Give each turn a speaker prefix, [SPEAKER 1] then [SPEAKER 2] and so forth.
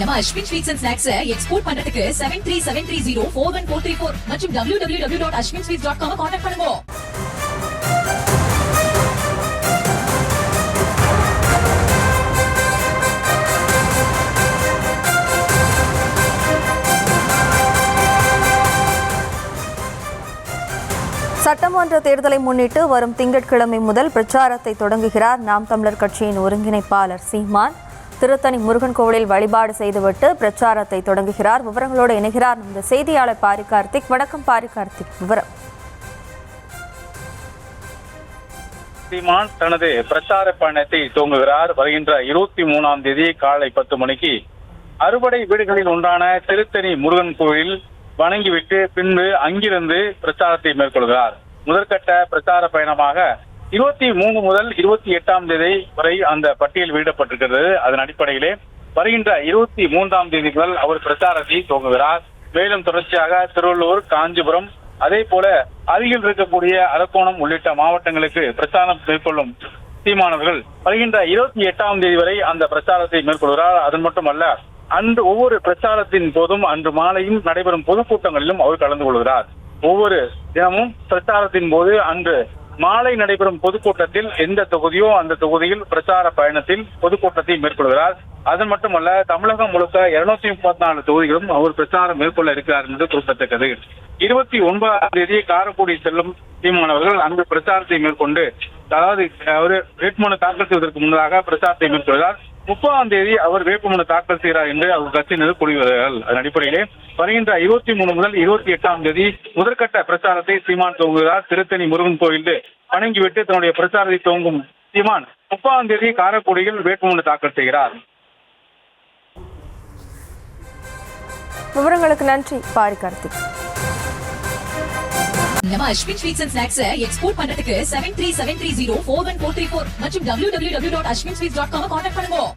[SPEAKER 1] நம்ம Ashwin sweets and snacks export பண்றதுக்கு 7373041434 மற்றும் www.ashwinsweets.com கான்டாக்ட் பண்ணுங்க.
[SPEAKER 2] சட்டமன்ற தேர்தலை முன்னிட்டு வரும் திங்கட்கிழமை முதல் பிரச்சாரத்தை தொடங்குகிறார் நாம் தமிழர் கட்சியின் ஒருங்கிணைப்பாளர் சீமான். திருத்தணி முருகன் கோவிலில் வழிபாடு செய்துவிட்டு பிரச்சாரத்தை தொடங்குகிறார். விவரங்களோடு இணைகிறார் நமது செய்தியாளர் பாரி கார்த்திக். வணக்கம் பாரி கார்த்திக், விவரம்.
[SPEAKER 3] சீமான் தனது பிரச்சார பயணத்தை துவங்குகிறார். வருகின்ற 23ஆம் தேதி காலை 10 மணிக்கு அறுபடை வீடுகளில் ஒன்றான திருத்தணி முருகன் கோவில் வணங்கிவிட்டு பின்பு அங்கிருந்து பிரச்சாரத்தை மேற்கொள்கிறார். முதற்கட்ட பிரச்சார பயணமாக 23 முதல் 28ஆம் தேதி வரை அந்த பட்டியல் வெளியிடப்பட்டிருக்கிறது. அதன் அடிப்படையிலே வருகின்ற 23ஆம் தேதி முதல் அவர் பிரச்சாரத்தை துவங்குகிறார். மேலும் தொடர்ச்சியாக திருவள்ளூர், காஞ்சிபுரம், அதே போல அருகில் இருக்கக்கூடிய அரக்கோணம் உள்ளிட்ட மாவட்டங்களுக்கு பிரச்சாரம் மேற்கொள்ளும் சீமானவர்கள் வருகின்ற 28ஆம் தேதி வரை அந்த பிரச்சாரத்தை மேற்கொள்கிறார். அது மட்டுமல்ல, அன்று ஒவ்வொரு பிரச்சாரத்தின் போதும் அன்று மாலையும் நடைபெறும் பொதுக்கூட்டங்களிலும் அவர் கலந்து கொள்கிறார். ஒவ்வொரு தினமும் பிரச்சாரத்தின் போது அன்று மாலை நடைபெறும் பொதுக்கூட்டத்தில் எந்த தொகுதியோ அந்த தொகுதியில் பிரச்சார பயணத்தில் பொதுக்கூட்டத்தை மேற்கொள்கிறார். அது மட்டுமல்ல, தமிழகம் முழுக்க 234 தொகுதிகளும் அவர் பிரச்சாரம் மேற்கொள்ள இருக்கிறார் என்று குறிப்பிடத்தக்கது. 29ஆம் தேதி காரைக்குடி செல்லும் சீமானவர்கள் அங்கு பிரச்சாரத்தை மேற்கொண்டு, அதாவது அவர் வேட்புமனு தாக்கல் செய்வதற்கு முன்னதாக பிரச்சாரத்தை மேற்கொள்கிறார். 30ஆம் தேதி அவர் வேட்புமனு தாக்கல் செய்கிறார் என்று அவர் கட்சியினர் கூறுகிறார்கள். அதன் அடிப்படையிலே வருகின்ற 23 முதல் 28ஆம் தேதி முதற்கட்ட பிரச்சாரத்தை சீமான் துவங்குகிறார். திருத்தணி முருகன் கோயிலில் வணங்கிவிட்டு தன்னுடைய பிரச்சாரத்தை துவங்கும் சீமான் 30ஆம் தேதி காரைக்குடியில் வேட்புமனு தாக்கல் செய்கிறார்.
[SPEAKER 2] விவரங்களுக்கு நன்றி பாரி கார்த்திக்.
[SPEAKER 1] நம்ம Ashwin sweets and snacks export பண்றதுக்கு 7373041434 மற்றும் www.ashwinsweets.com கான்டாக்ட் பண்ணுங்க.